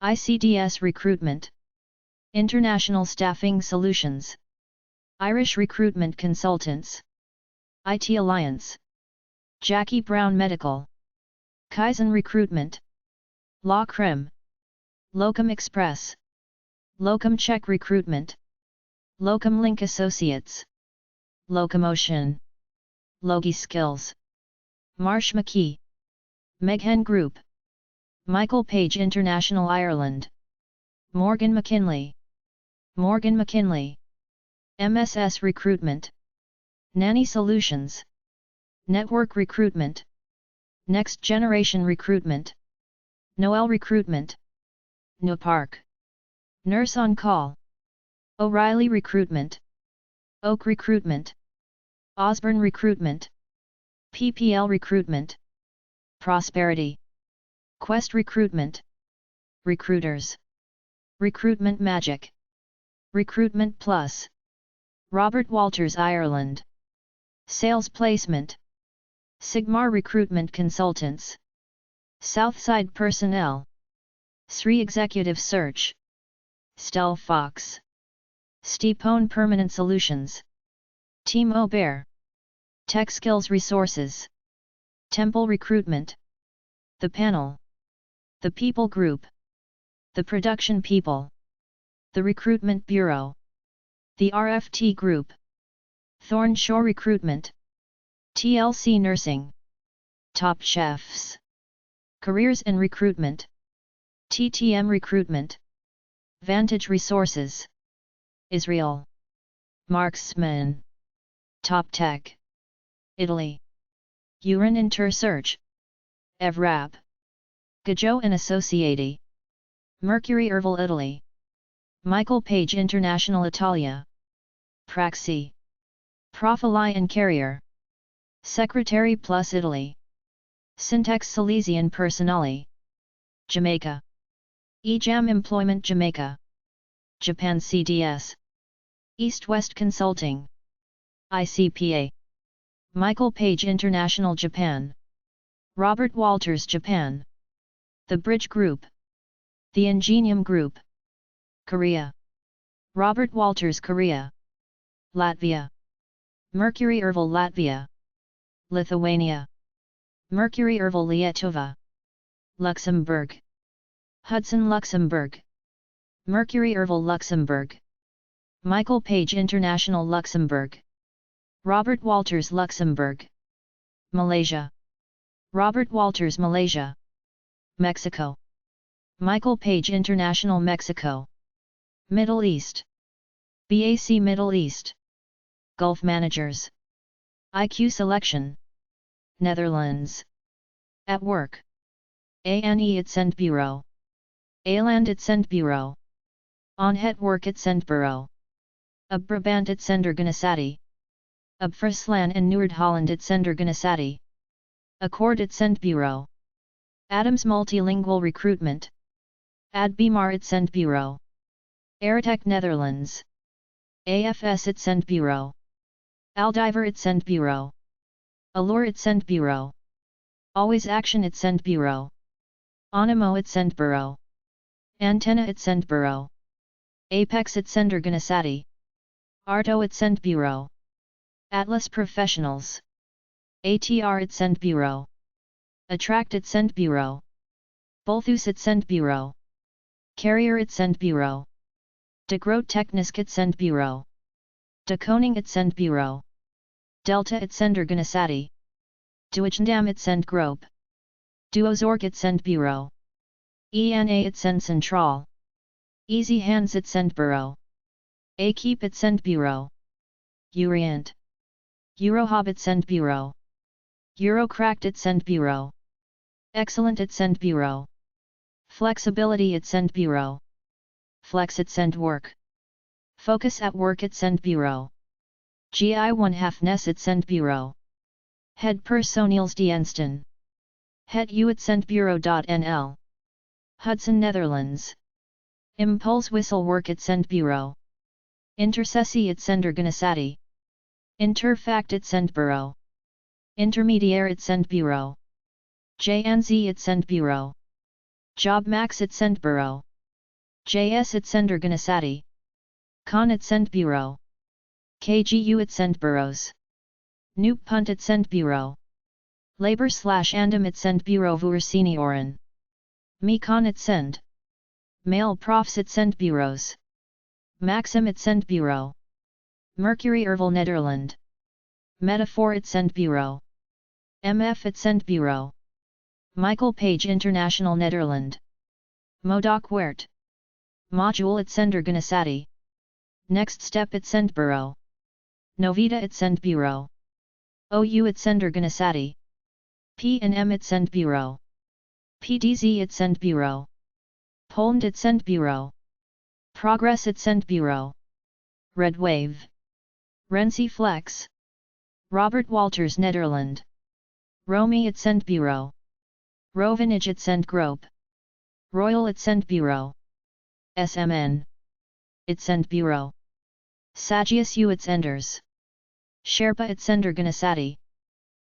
ICDS Recruitment, International Staffing Solutions, Irish Recruitment Consultants, IT Alliance, Jackie Brown Medical, Kaizen Recruitment, Law Crim, Locum Express, Locum Check Recruitment, Locum Link Associates, Locomotion, Logi Skills, Marsh McKee, Meghen Group, Michael Page International Ireland, Morgan McKinley, MSS Recruitment, Nanny Solutions, Network Recruitment, Next Generation Recruitment, Noel Recruitment, New Park, Nurse on Call, O'Reilly Recruitment, Oak Recruitment, Osborne Recruitment, PPL Recruitment, Prosperity, Quest Recruitment, Recruiters, Recruitment Magic, Recruitment Plus, Robert Walters Ireland, Sales Placement, Sigmar Recruitment Consultants, Southside Personnel, Sri Executive Search, Stel Fox, Steepone Permanent Solutions, Team O'Bear, Tech Skills Resources, Temple Recruitment, The Panel, The People Group, The Production People, The Recruitment Bureau, The RFT Group, Thorn Shore Recruitment, TLC Nursing, Top Chefs, Careers and Recruitment, TTM Recruitment, Vantage Resources, Israel, Marksman, Top Tech, Italy, Urin Intersearch, Evrap, Gajo and Associati, Mercury Erval Italy, Michael Page International Italia, Praxi, Profili and Carrier, Secretary Plus Italy, Syntax Silesian Personali, Jamaica, eJam Employment Jamaica, Japan CDS, East-West Consulting, ICPA, Michael Page International Japan, Robert Walters Japan, The Bridge Group, The Ingenium Group, Korea, Robert Walters Korea, Latvia, Mercury Erval Latvia, Lithuania, Mercury Erval Lietuva, Luxembourg, Hudson Luxembourg, Mercury Erval Luxembourg, Michael Page International Luxembourg, Robert Walters Luxembourg, Malaysia, Robert Walters Malaysia, Mexico, Michael Page International Mexico, Middle East, BAC Middle East, Gulf Managers, IQ Selection, Netherlands, At Work, ANE Uitzendbureau, Eland Uitzendbureau, On Het Werk Uitzendbureau, Up Brabant Uitzenderorganisatie, Up Friesland en Noord-Holland Uitzenderorganisatie, Accord Uitzendbureau, Adams Multilingual Recruitment, Ad Bimar Uitzendbureau, Airtech Netherlands, AFS Uitzendbureau, Aldiver Uitzendbureau, Allure Uitzendbureau, Always Action Uitzendbureau, Animo Uitzendbureau, Antenna Uitzendbureau, Apex Uitzenderorganisatie, Arto Uitzendbureau, Atlas Professionals, ATR Uitzendbureau, Attract Uitzendbureau, Bolthus Uitzendbureau, Carrier Uitzendbureau. De Groot Technisch Uitzendbureau. De Koning Uitzendbureau. Delta Uitzenderorganisatie. Duichendam Uitzendgroep. Duozorg Uitzendbureau. ENA Uitzendcentraal. Easy Hands Uitzendbureau. Equipe Uitzendbureau. Eurient. Eurohub Uitzendbureau. Eurocraft Uitzendbureau. Excellent Uitzendbureau. Flexibility Uitzendbureau. Flex Uitzendwerk. Focus at Work Uitzendbureau. GI1 Hafnes Uitzendbureau. Het Personeelsdiensten. Het Uitzendbureau.nl. Hudson Netherlands. Impuls Wisselwerk Uitzendbureau. Intercessie Uitzenderorganisatie. Interfact Uitzendbureau. Intermediair Uitzendbureau. JNZ Uitzendbureau. Jobmax Uitzendbureau. JS Uitzenderorganisatie. Con Uitzendbureau. KGU Uitzendbureaus. Nupunt Uitzendbureau. Labor/Andom Uitzendbureau voor senioren. Mekon Uitzend. Mail Profs Uitzendbureaus. Maxim Uitzendbureau. Mercury Ervel Nederland. Metaphor Uitzendbureau. MF Uitzendbureau. Michael Page International Nederland. Modoc Weert. Module Uitzenderorganisatie. Next Step Uitzendbureau. Novita Uitzendbureau. OU Uitzenderorganisatie. P&M Uitzendbureau. PDZ Uitzendbureau. Poland Uitzendbureau. Progress Uitzendbureau. Red Wave. Renzi Flex. Robert Walters Nederland. Romy Uitzendbureau. Rovinage Uitzendgroep. Royal Uitzendbureau. SMN. Uitzendbureau. Sagius Uitzenders. Sherpa Uitzenderorganisatie.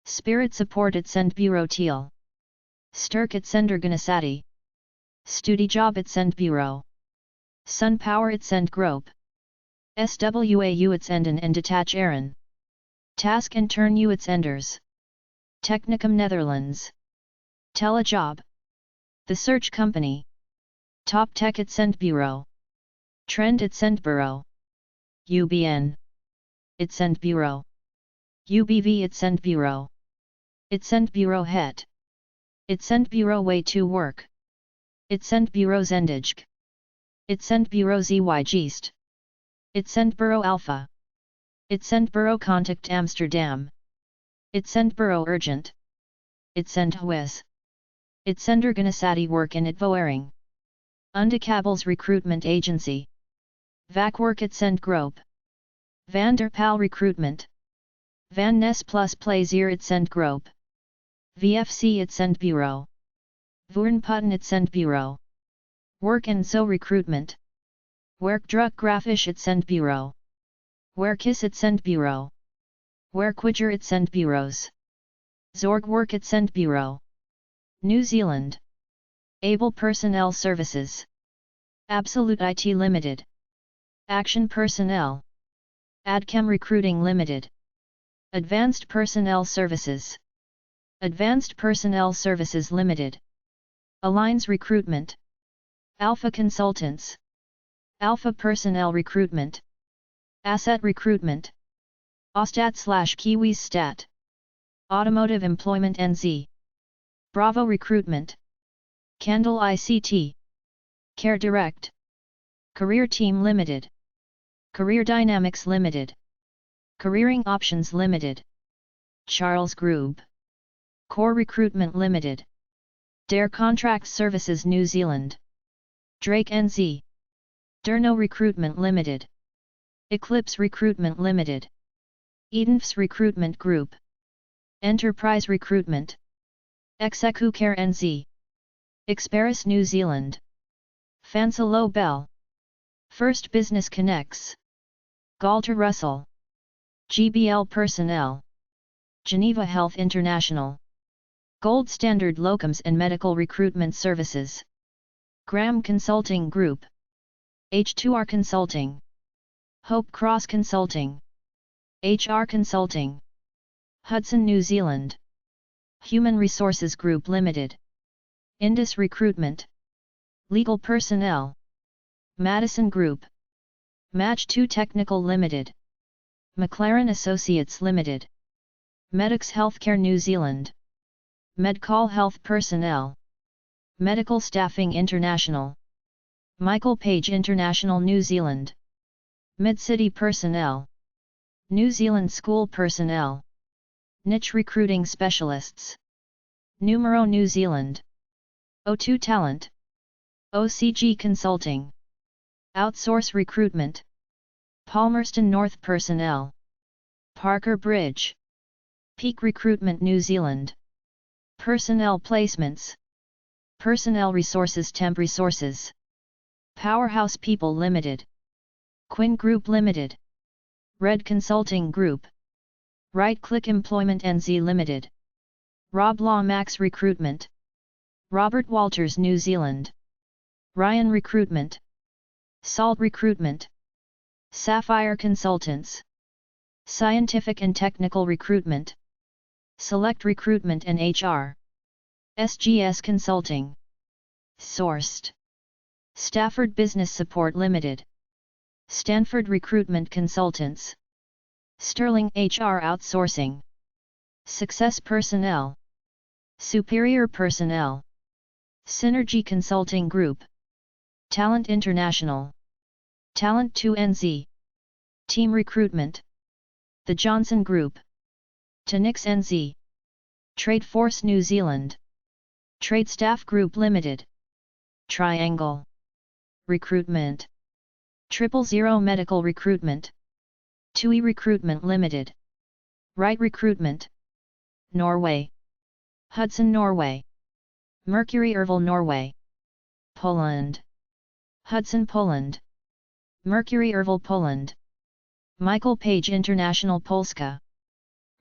Spirit Support Uitzendbureau Tiel. Sterk Uitzenderorganisatie. Studiejob Uitzendbureau. SunPower Uitzendgroep. SWA Uitzenden en Detacheren. Task and Turn Uitzenders. Technicum Netherlands. Telejob. The Search Company. Top Tech Uitzendbureau. Trend Uitzendbureau. UBN. Uitzendbureau. UBV Uitzendbureau. Uitzendbureau Het. Uitzendbureau Way to Work. Uitzendbureau Zendig. Uitzendbureau ZY Geest. Uitzendbureau Alpha. Uitzendbureau Contact Amsterdam. Uitzendbureau Urgent. Uitzendhuis. Uitzenderorganisatie Work in Uitvoering. Undecabels Recruitment Agency. Vakwerk Uitzendgroep. Van der Pal Recruitment. Van Ness Plus Plaisier Uitzendgroep. VFC Uitzendbureau. Voernputten Uitzendbureau. Work and Zo Recruitment. Werkdruk Grafisch Uitzendbureau. Werkis Uitzendbureau. Werkwijger Uitzendbureaus. Zorgwerk Uitzendbureau. New Zealand. Able Personnel Services. Absolute IT Limited. Action Personnel. Adchem Recruiting Limited. Advanced Personnel Services. Advanced Personnel Services Limited. Alliance Recruitment. Alpha Consultants. Alpha Personnel Recruitment. Asset Recruitment. Ostat/Kiwis Stat. Automotive Employment NZ. Bravo Recruitment. Candle ICT. Care Direct. Career Team Limited. Career Dynamics Limited. Careering Options Limited. Charles Group. Core Recruitment Limited. Dare Contract Services New Zealand. Drake NZ. Derno Recruitment Limited. Eclipse Recruitment Limited. Edenfs Recruitment Group. Enterprise Recruitment. Execu Care NZ. Experis New Zealand. Fansalo Bell. First Business Connects. Galter Russell. GBL Personnel. Geneva Health International. Gold Standard Locums and Medical Recruitment Services. Graham Consulting Group. H2R Consulting. Hope Cross Consulting. HR Consulting. Hudson New Zealand. Human Resources Group Limited. Indus Recruitment. Legal personnel. Madison Group. Match 2 Technical Limited. McLaren Associates Limited. Medix Healthcare New Zealand. Medcall Health Personnel. Medical Staffing International. Michael Page International New Zealand. Mid-City Personnel. New Zealand School Personnel. Niche Recruiting Specialists. Numero New Zealand. O2 Talent. OCG Consulting. Outsource Recruitment. Palmerston North Personnel. Parker Bridge. Peak Recruitment New Zealand. Personnel Placements. Personnel Resources Temp Resources. Powerhouse People Limited. Quinn Group Limited. Red Consulting Group. Right Click Employment NZ Limited. Rob Law Max Recruitment. Robert Walters New Zealand. Ryan Recruitment. Salt Recruitment. Sapphire Consultants. Scientific and Technical Recruitment. Select Recruitment and HR. SGS Consulting. Sourced. Stafford Business Support Limited. Stanford Recruitment Consultants. Sterling HR Outsourcing. Success Personnel. Superior Personnel. Synergy Consulting Group. Talent International. Talent 2 NZ. Team Recruitment. The Johnson Group. Tenix NZ. Trade Force New Zealand. Trade Staff Group Limited. Triangle. Recruitment. 000 Medical Recruitment. TUI Recruitment Limited. Right Recruitment. Norway. Hudson Norway. Mercury Erval Norway. Poland. Hudson Poland. Mercury Erval Poland. Michael Page International Polska.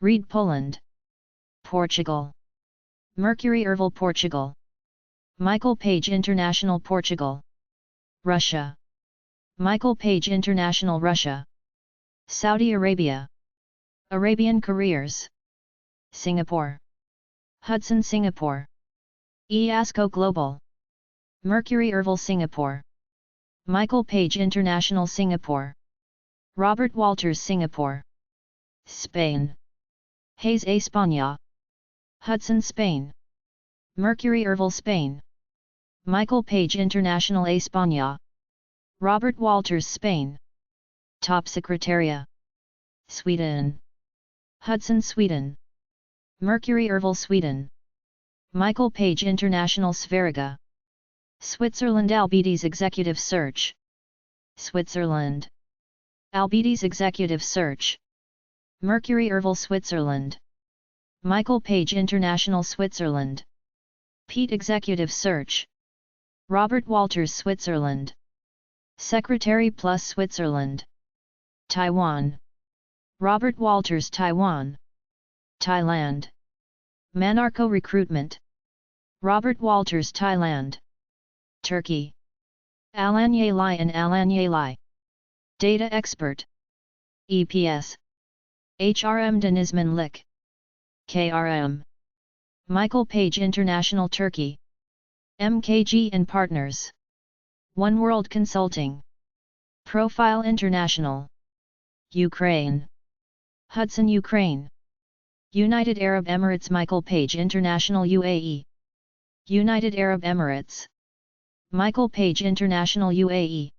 Reed Poland. Portugal. Mercury Erval Portugal. Michael Page International Portugal. Russia. Michael Page International Russia. Saudi Arabia. Arabian Careers. Singapore. Hudson Singapore. EASCO Global. Mercury Erval Singapore. Michael Page International Singapore. Robert Walters Singapore. Spain. Hayes España. Hudson Spain. Mercury Erval Spain. Michael Page International España. Robert Walters Spain. Top Secretaria. Sweden. Hudson Sweden. Mercury Erval Sweden. Michael Page International Sveriga. Switzerland Albedes Executive Search. Switzerland. Albedes Executive Search. Mercury Erval Switzerland. Michael Page International Switzerland. Pete Executive Search. Robert Walters Switzerland. Secretary Plus Switzerland. Taiwan. Robert Walters Taiwan. Thailand. Manarco Recruitment. Robert Walters Thailand. Turkey. Alanyalai and Alanyalai. Data Expert. EPS. HRM Denizman Lik. KRM. Michael Page International Turkey. MKG and Partners. One World Consulting. Profile International. Ukraine. Hudson Ukraine. United Arab Emirates Michael Page International UAE. United Arab Emirates. Michael Page International UAE.